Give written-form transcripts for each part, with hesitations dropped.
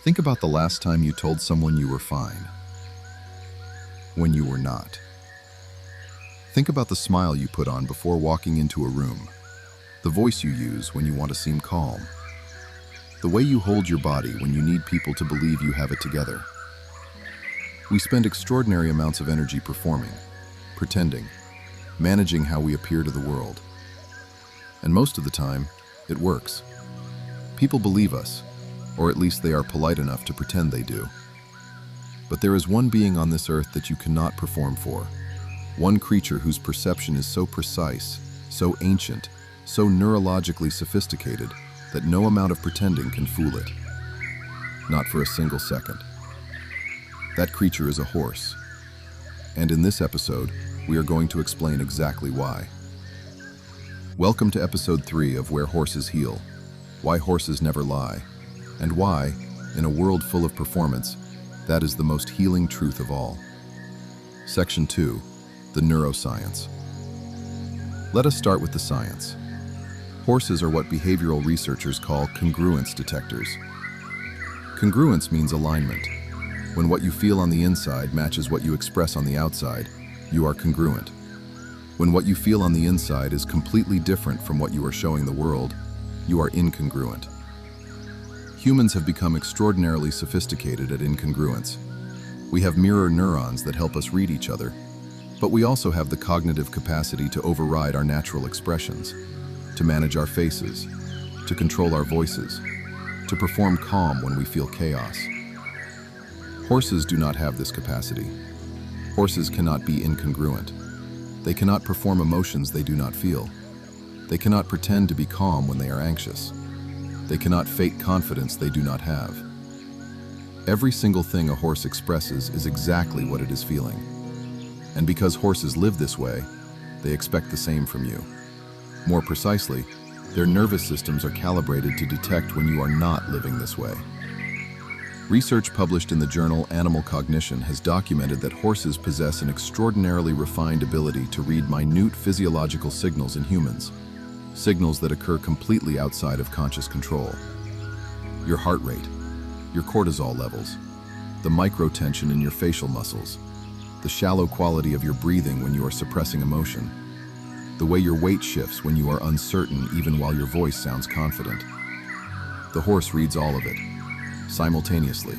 Think about the last time you told someone you were fine, when you were not. Think about the smile you put on before walking into a room, the voice you use when you want to seem calm, the way you hold your body when you need people to believe you have it together. We spend extraordinary amounts of energy performing, pretending, managing how we appear to the world. And most of the time, it works. People believe us, or at least they are polite enough to pretend they do. But there is one being on this earth that you cannot perform for, one creature whose perception is so precise, so ancient, so neurologically sophisticated that no amount of pretending can fool it. Not for a single second. That creature is a horse. And in this episode, we are going to explain exactly why. Welcome to episode 3 of Where Horses Heal, Why Horses Never Lie, and why, in a world full of performance, that is the most healing truth of all. Section 2, the neuroscience. Let us start with the science. Horses are what behavioral researchers call congruence detectors. Congruence means alignment. When what you feel on the inside matches what you express on the outside, you are congruent. When what you feel on the inside is completely different from what you are showing the world, you are incongruent. Humans have become extraordinarily sophisticated at incongruence. We have mirror neurons that help us read each other, but we also have the cognitive capacity to override our natural expressions, to manage our faces, to control our voices, to perform calm when we feel chaos. Horses do not have this capacity. Horses cannot be incongruent. They cannot perform emotions they do not feel. They cannot pretend to be calm when they are anxious. They cannot fake confidence they do not have. Every single thing a horse expresses is exactly what it is feeling. And because horses live this way, they expect the same from you. More precisely, their nervous systems are calibrated to detect when you are not living this way. Research published in the journal Animal Cognition has documented that horses possess an extraordinarily refined ability to read minute physiological signals in humans, signals that occur completely outside of conscious control. Your heart rate, your cortisol levels, the microtension in your facial muscles, the shallow quality of your breathing when you are suppressing emotion, the way your weight shifts when you are uncertain even while your voice sounds confident. The horse reads all of it, simultaneously,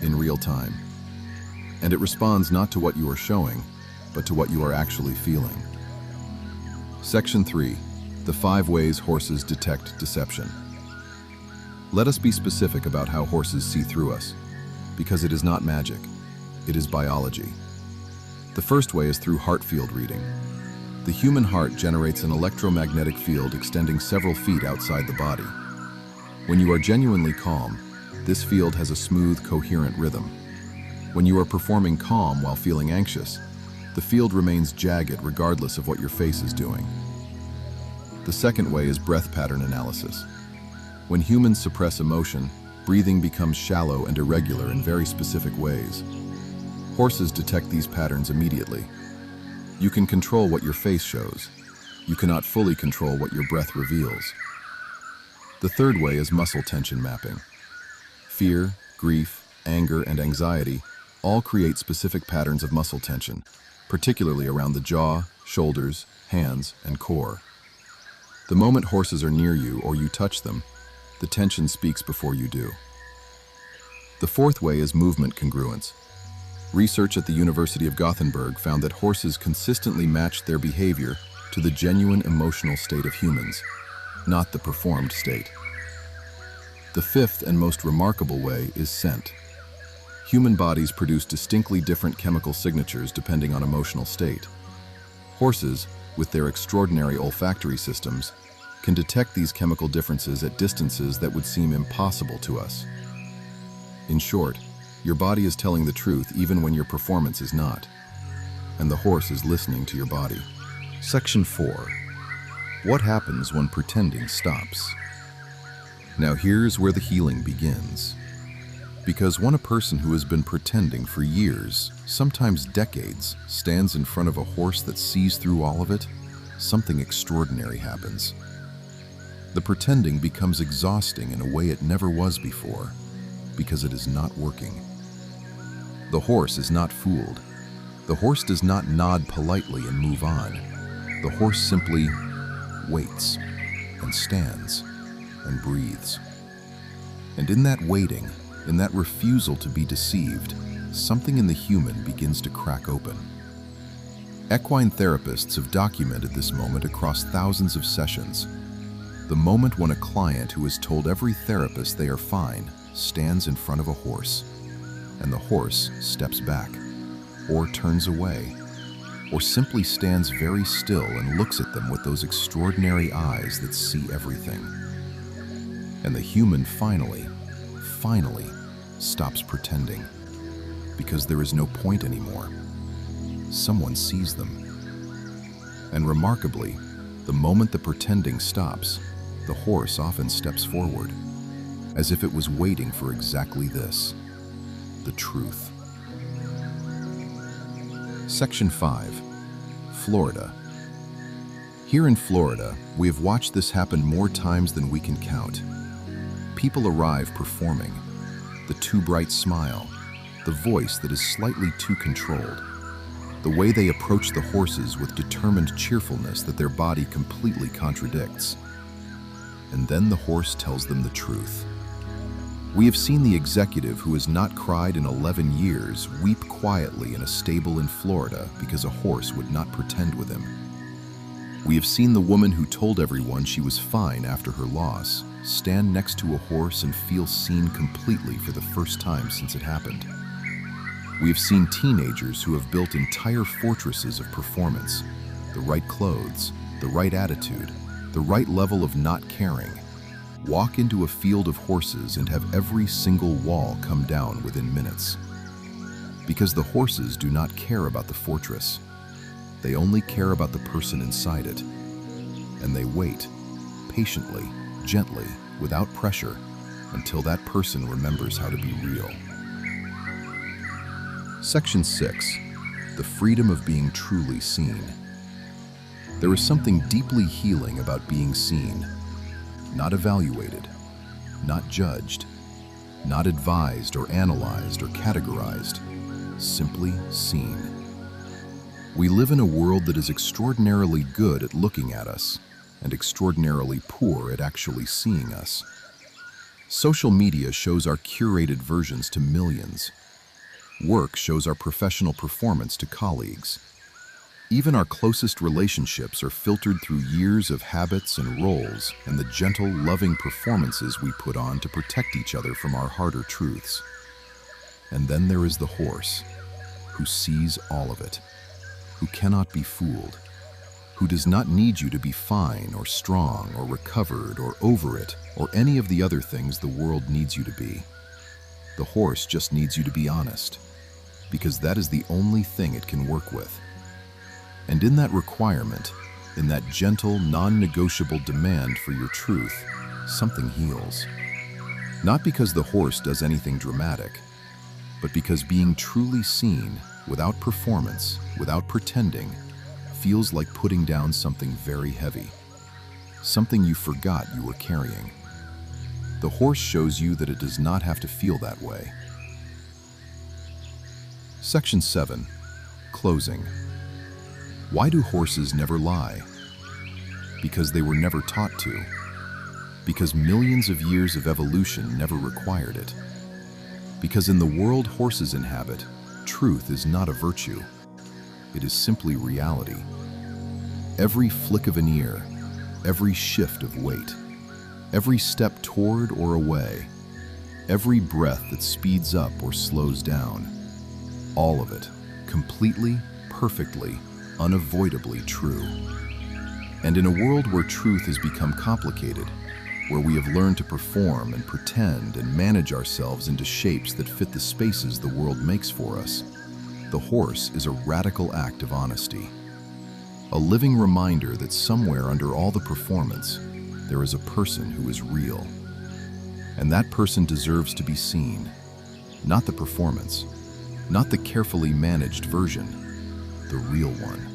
in real time. And it responds not to what you are showing, but to what you are actually feeling. Section 3. The 5 ways horses detect deception. Let us be specific about how horses see through us, because it is not magic, it is biology. The first way is through heart field reading. The human heart generates an electromagnetic field extending several feet outside the body. When you are genuinely calm, this field has a smooth, coherent rhythm. When you are performing calm while feeling anxious, the field remains jagged regardless of what your face is doing. The second way is breath pattern analysis. When humans suppress emotion, breathing becomes shallow and irregular in very specific ways. Horses detect these patterns immediately. You can control what your face shows. You cannot fully control what your breath reveals. The third way is muscle tension mapping. Fear, grief, anger, and anxiety all create specific patterns of muscle tension, particularly around the jaw, shoulders, hands, and core. The moment horses are near you or you touch them, the tension speaks before you do. The fourth way is movement congruence. Research at the University of Gothenburg found that horses consistently matched their behavior to the genuine emotional state of humans, not the performed state. The fifth and most remarkable way is scent. Human bodies produce distinctly different chemical signatures depending on emotional state. Horses, with their extraordinary olfactory systems, can detect these chemical differences at distances that would seem impossible to us. In short, your body is telling the truth even when your performance is not, and the horse is listening to your body. Section 4. What happens when pretending stops? Now here's where the healing begins. Because when a person who has been pretending for years, sometimes decades, stands in front of a horse that sees through all of it, something extraordinary happens. The pretending becomes exhausting in a way it never was before. because it is not working. The horse is not fooled. The horse does not nod politely and move on. The horse simply waits and stands and breathes. And in that waiting, in that refusal to be deceived, something in the human begins to crack open. Equine therapists have documented this moment across thousands of sessions. The moment when a client who has told every therapist they are fine stands in front of a horse, and the horse steps back, or turns away, or simply stands very still and looks at them with those extraordinary eyes that see everything. And the human finally stops pretending, because there is no point anymore. Someone sees them. And remarkably, the moment the pretending stops, the horse often steps forward, as if it was waiting for exactly this, the truth. Section 5. Florida. Here in Florida, we have watched this happen more times than we can count. People arrive performing, the too bright smile, the voice that is slightly too controlled, the way they approach the horses with determined cheerfulness that their body completely contradicts. And then the horse tells them the truth. We have seen the executive who has not cried in 11 years weep quietly in a stable in Florida because a horse would not pretend with him. We have seen the woman who told everyone she was fine after her loss stand next to a horse and feel seen completely for the first time since it happened. We have seen teenagers who have built entire fortresses of performance, the right clothes, the right attitude, the right level of not caring, walk into a field of horses and have every single wall come down within minutes. Because the horses do not care about the fortress. They only care about the person inside it. And they wait, patiently, gently, without pressure, until that person remembers how to be real. Section 6. The freedom of being truly seen. There is something deeply healing about being seen, not evaluated, not judged, not advised or analyzed or categorized, simply seen. We live in a world that is extraordinarily good at looking at us and extraordinarily poor at actually seeing us. Social media shows our curated versions to millions. Work shows our professional performance to colleagues. Even our closest relationships are filtered through years of habits and roles and the gentle, loving performances we put on to protect each other from our harder truths. And then there is the horse, who sees all of it, who cannot be fooled, who does not need you to be fine or strong or recovered or over it or any of the other things the world needs you to be. The horse just needs you to be honest, because that is the only thing it can work with. And in that requirement, in that gentle, non-negotiable demand for your truth, something heals. Not because the horse does anything dramatic, but because being truly seen, without performance, without pretending, feels like putting down something very heavy, something you forgot you were carrying. The horse shows you that it does not have to feel that way. Section 7. Closing. Why do horses never lie? Because they were never taught to. Because millions of years of evolution never required it. Because in the world horses inhabit, truth is not a virtue. It is simply reality. Every flick of an ear, every shift of weight, every step toward or away, every breath that speeds up or slows down, all of it, completely, perfectly, unavoidably true. And in a world where truth has become complicated, where we have learned to perform and pretend and manage ourselves into shapes that fit the spaces the world makes for us, the horse is a radical act of honesty. A living reminder that somewhere under all the performance, there is a person who is real. And that person deserves to be seen, not the performance, not the carefully managed version, the real one.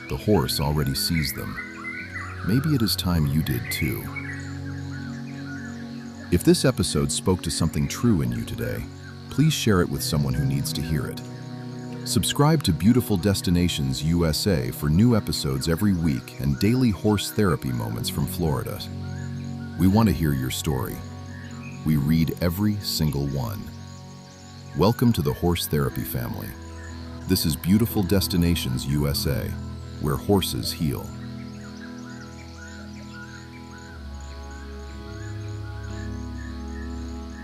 The horse already sees them. Maybe it is time you did too. If this episode spoke to something true in you today, please share it with someone who needs to hear it. Subscribe to Beautiful Destinations USA for new episodes every week and daily horse therapy moments from Florida. We want to hear your story. We read every single one. Welcome to the Horse Therapy family. This is Beautiful Destinations USA, where horses heal.